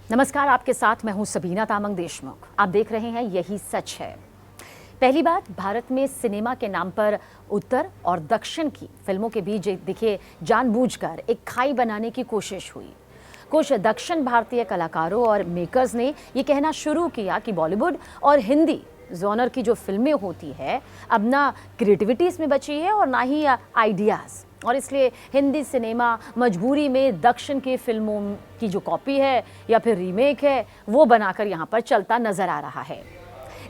नमस्कार, आपके साथ मैं हूं सबीना तामंग देशमुख। आप देख रहे हैं यही सच है। पहली बार भारत में सिनेमा के नाम पर उत्तर और दक्षिण की फिल्मों के बीच देखिए जानबूझकर एक खाई बनाने की कोशिश हुई। कुछ दक्षिण भारतीय कलाकारों और मेकर्स ने ये कहना शुरू किया कि बॉलीवुड और हिंदी जॉनर की जो फिल्में होती है अब ना क्रिएटिविटी इसमें बची है और ना ही आइडियाज़, और इसलिए हिंदी सिनेमा मजबूरी में दक्षिण की फिल्मों की जो कॉपी है या फिर रीमेक है वो बनाकर यहाँ पर चलता नजर आ रहा है।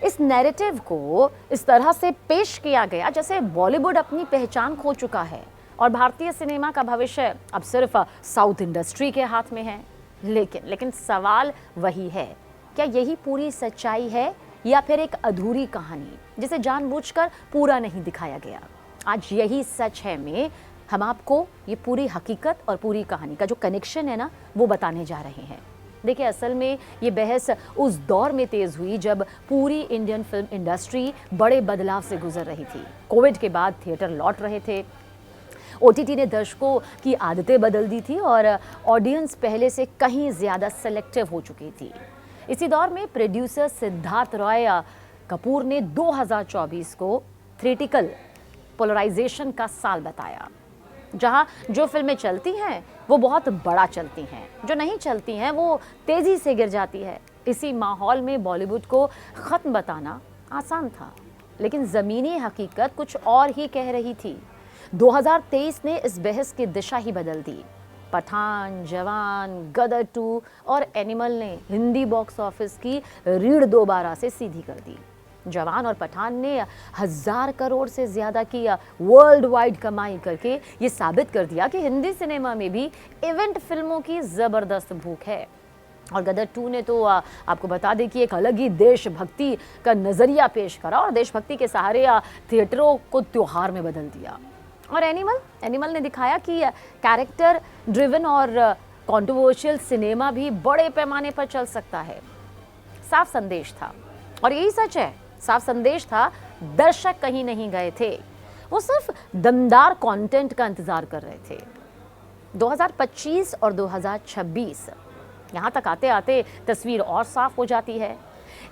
इस नैरेटिव को इस तरह से पेश किया गया जैसे बॉलीवुड अपनी पहचान खो चुका है और भारतीय सिनेमा का भविष्य अब सिर्फ साउथ इंडस्ट्री के हाथ में है। लेकिन सवाल वही है, क्या यही पूरी सच्चाई है या फिर एक अधूरी कहानी जिसे जानबूझकर पूरा नहीं दिखाया गया? आज यही सच है में हम आपको ये पूरी हकीकत और पूरी कहानी का जो कनेक्शन है ना वो बताने जा रहे हैं। देखिए, असल में ये बहस उस दौर में तेज हुई जब पूरी इंडियन फिल्म इंडस्ट्री बड़े बदलाव से गुजर रही थी। कोविड के बाद थिएटर लौट रहे थे, ओटीटी ने दर्शकों की आदतें बदल दी थी और ऑडियंस पहले से कहीं ज़्यादा सेलेक्टिव हो चुकी थी। इसी दौर में प्रोड्यूसर सिद्धार्थ रॉय कपूर ने 2024 को थ्रेटिकल पोलराइजेशन का साल बताया, जहां जो फिल्में चलती हैं वो बहुत बड़ा चलती हैं, जो नहीं चलती हैं वो तेजी से गिर जाती है। इसी माहौल में बॉलीवुड को ख़त्म बताना आसान था, लेकिन ज़मीनी हकीकत कुछ और ही कह रही थी। 2023 ने इस बहस की दिशा ही बदल दी। पठान, जवान, गदर 2 और एनिमल ने हिंदी बॉक्स ऑफिस की रीढ़ दोबारा से सीधी कर दी। जवान और पठान ने 1000 करोड़ से ज़्यादा की वर्ल्ड वाइड कमाई करके ये साबित कर दिया कि हिंदी सिनेमा में भी इवेंट फिल्मों की ज़बरदस्त भूख है। और गदर 2 ने तो आपको बता दें कि एक अलग ही देशभक्ति का नज़रिया पेश करा और देशभक्ति के सहारे थिएटरों को त्योहार में बदल दिया। और एनिमल ने दिखाया कि कैरेक्टर ड्रिवन और कंट्रोवर्शियल सिनेमा भी बड़े पैमाने पर चल सकता है। साफ संदेश था, और यही सच है, साफ संदेश था। दर्शक कहीं नहीं गए थे, वो सिर्फ दमदार कंटेंट का इंतजार कर रहे थे। 2025 और 2026 यहाँ तक आते आते तस्वीर और साफ हो जाती है।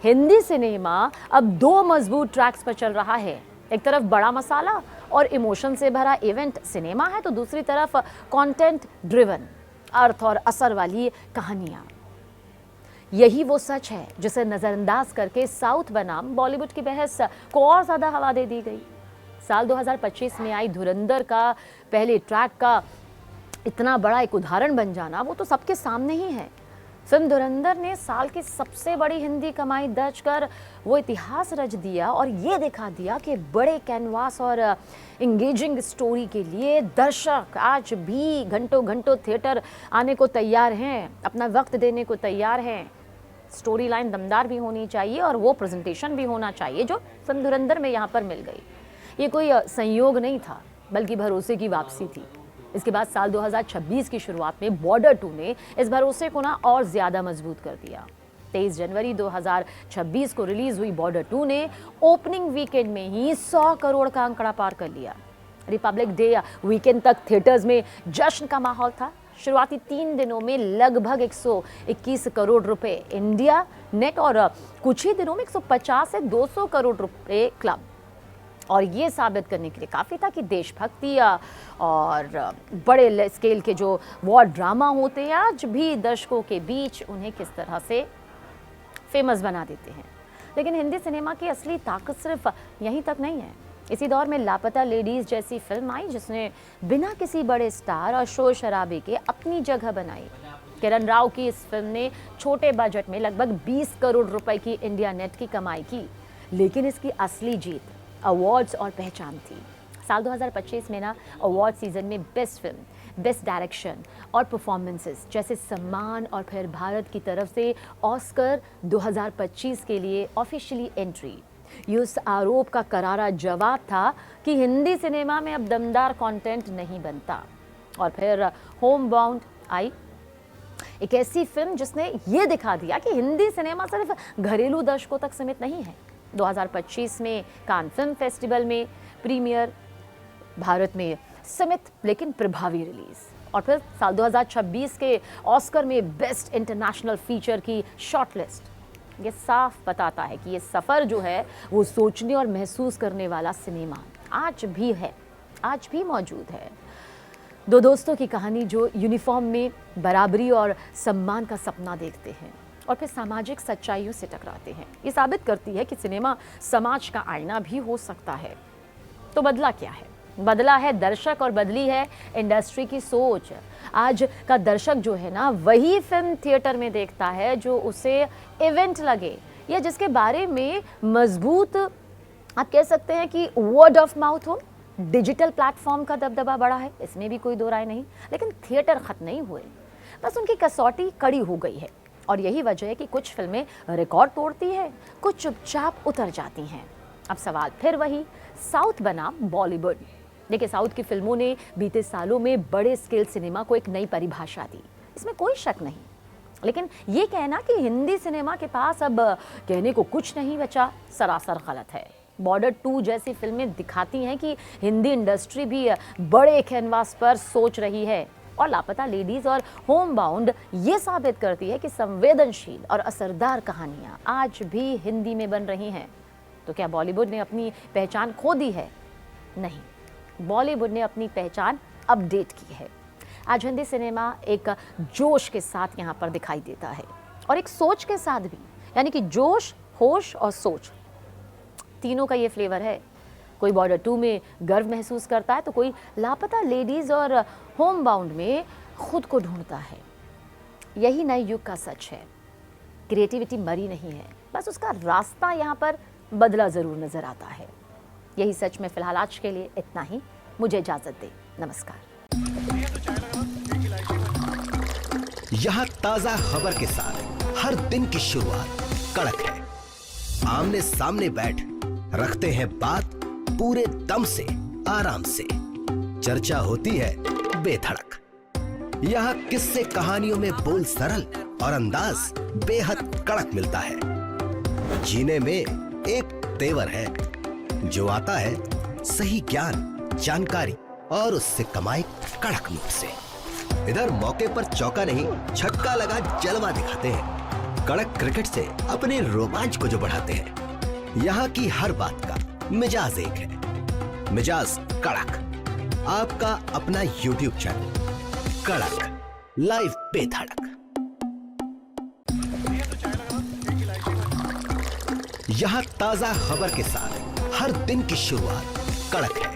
हिंदी सिनेमा अब 2 मजबूत ट्रैक्स पर चल रहा है। एक तरफ बड़ा मसाला और इमोशन से भरा इवेंट सिनेमा है, तो दूसरी तरफ कंटेंट ड्रिवन अर्थ और असर वाली कहानियां। यही वो सच है जिसे नज़रअंदाज करके साउथ बनाम बॉलीवुड की बहस को और ज़्यादा हवा दे दी गई। साल 2025 में आई धुरंधर का पहले ट्रैक का इतना बड़ा एक उदाहरण बन जाना वो तो सबके सामने ही है। फिल्म धुरंधर ने साल की सबसे बड़ी हिंदी कमाई दर्ज कर वो इतिहास रच दिया और ये दिखा दिया कि बड़े कैनवास और इंगेजिंग स्टोरी के लिए दर्शक आज भी घंटों घंटों थिएटर आने को तैयार हैं, अपना वक्त देने को तैयार हैं। स्टोरी लाइन दमदार भी होनी चाहिए और वो प्रेजेंटेशन भी होना चाहिए जो फिल्म धुरंधर में यहाँ पर मिल गई। ये कोई संयोग नहीं था, बल्कि भरोसे की वापसी थी। इसके बाद साल 2026 की शुरुआत में बॉर्डर 2 ने इस भरोसे को ना और ज़्यादा मजबूत कर दिया। 23 जनवरी 2026 को रिलीज हुई बॉर्डर 2 ने ओपनिंग वीकेंड में ही 100 करोड़ का आंकड़ा पार कर लिया। रिपब्लिक डे वीकेंड तक थिएटर्स में जश्न का माहौल था। शुरुआती 3 दिनों में लगभग 121 करोड़ रुपए इंडिया नेट और कुछ ही दिनों में 150 से 200 करोड़ रुपए क्लब। और ये साबित करने के लिए काफ़ी था कि देशभक्ति और बड़े स्केल के जो वॉर ड्रामा होते हैं आज भी दर्शकों के बीच उन्हें किस तरह से फेमस बना देते हैं। लेकिन हिंदी सिनेमा की असली ताकत सिर्फ यहीं तक नहीं है। इसी दौर में लापता लेडीज़ जैसी फिल्म आई जिसने बिना किसी बड़े स्टार और शोर शराबे के अपनी जगह बनाई। किरण राव की इस फिल्म ने छोटे बजट में लगभग 20 करोड़ रुपए की इंडिया नेट की कमाई की, लेकिन इसकी असली जीत अवार्ड्स और पहचान थी। साल 2025 में ना अवार्ड सीजन में बेस्ट फिल्म, बेस्ट डायरेक्शन और परफॉर्मेंसेस जैसे सम्मान और फिर भारत की तरफ से ऑस्कर 2025 के लिए ऑफिशियली एंट्री। ये उस आरोप का करारा जवाब था कि हिंदी सिनेमा में अब दमदार कंटेंट नहीं बनता। और फिर होम बाउंड आई, एक ऐसी फिल्म जिसने ये दिखा दिया कि हिंदी सिनेमा सिर्फ घरेलू दर्शकों तक सीमित नहीं है। 2025 में कान फिल्म फेस्टिवल में प्रीमियर, भारत में सीमित लेकिन प्रभावी रिलीज और फिर साल 2026 के ऑस्कर में बेस्ट इंटरनेशनल फीचर की शॉर्टलिस्ट। ये साफ बताता है कि ये सफ़र जो है वो सोचने और महसूस करने वाला सिनेमा आज भी है, आज भी मौजूद है। दो दोस्तों की कहानी जो यूनिफॉर्म में बराबरी और सम्मान का सपना देखते हैं और फिर सामाजिक सच्चाइयों से टकराते हैं। ये साबित करती है कि सिनेमा समाज का आईना भी हो सकता है। तो बदला क्या है? बदला है दर्शक और बदली है इंडस्ट्री की सोच। आज का दर्शक जो है ना, वही फिल्म थिएटर में देखता है जो उसे इवेंट लगे या जिसके बारे में मजबूत, आप कह सकते हैं कि वर्ड ऑफ माउथ हो। डिजिटल प्लेटफॉर्म का दबदबा बढ़ा है, इसमें भी कोई दो राय नहीं, लेकिन थिएटर खत्म नहीं हुए, बस उनकी कसौटी कड़ी हो गई है। और यही वजह है कि कुछ फिल्में रिकॉर्ड तोड़ती है, कुछ चुपचाप उतर जाती हैं। अब सवाल फिर वही, साउथ बनाम बॉलीवुड। देखिए, साउथ की फिल्मों ने बीते सालों में बड़े स्केल सिनेमा को एक नई परिभाषा दी, इसमें कोई शक नहीं। लेकिन ये कहना कि हिंदी सिनेमा के पास अब कहने को कुछ नहीं बचा, सरासर गलत है। बॉर्डर 2 जैसी फिल्में दिखाती हैं कि हिंदी इंडस्ट्री भी बड़े कैनवास पर सोच रही है। और लापता लेडीज और होम बाउंड ये साबित करती है कि संवेदनशील और असरदार कहानियाँ आज भी हिंदी में बन रही हैं। तो क्या बॉलीवुड ने अपनी पहचान खो दी है? नहीं, बॉलीवुड ने अपनी पहचान अपडेट की है। आज हिंदी सिनेमा एक जोश के साथ यहाँ पर दिखाई देता है और एक सोच के साथ भी, यानी कि जोश, होश और सोच, तीनों का ये फ्लेवर है। कोई बॉर्डर 2 में गर्व महसूस करता है तो कोई लापता लेडीज और होम बाउंड में खुद को ढूंढता है। यही नए युग का सच है। क्रिएटिविटी मरी नहीं है, बस उसका रास्ता यहाँ पर बदला जरूर नजर आता है। यही सच में फिलहाल आज के लिए इतना ही। मुझे इजाजत दे, नमस्कार। यहाँ ताजा खबर के साथ हर दिन की शुरुआत कड़क है। आमने सामने बैठ रखते हैं बात पूरे दम से, आराम से। चर्चा होती है बेधड़क। यहाँ किस्से कहानियों में बोल सरल और अंदाज बेहद कड़क मिलता है। जीने में एक तेवर है जो आता है सही ज्ञान, जानकारी और उससे कमाई कड़क नोट से। इधर मौके पर चौका नहीं, छक्का लगा जलवा दिखाते हैं। कड़क क्रिकेट से अपने रोमांच को जो बढ़ाते हैं। यहाँ की हर बात का मिजाज एक है, मिजाज कड़क। आपका अपना YouTube चैनल कड़क, लाइव बेधड़क। यहाँ ताजा खबर के साथ हर दिन की शुरुआत कड़क है।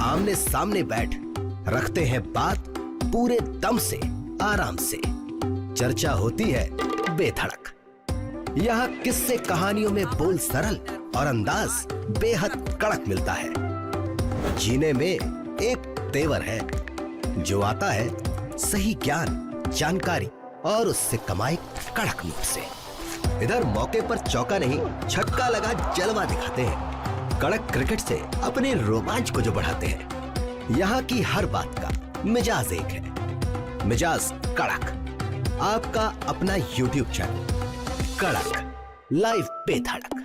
आमने सामने बैठ रखते हैं बात पूरे दम से, आराम से। चर्चा होती है बेधड़क। यहाँ किस्से कहानियों में बोल सरल और अंदाज बेहद कड़क मिलता है। जीने में एक तेवर है जो आता है सही ज्ञान, जानकारी और उससे कमाई कड़क नोट से। इधर मौके पर चौका नहीं, छक्का लगा जलवा दिखाते हैं। कड़क क्रिकेट से अपने रोमांच को जो बढ़ाते हैं। यहाँ की हर बात का मिजाज एक है, मिजाज कड़क। आपका अपना YouTube चैनल कड़क, लाइव बेधड़क।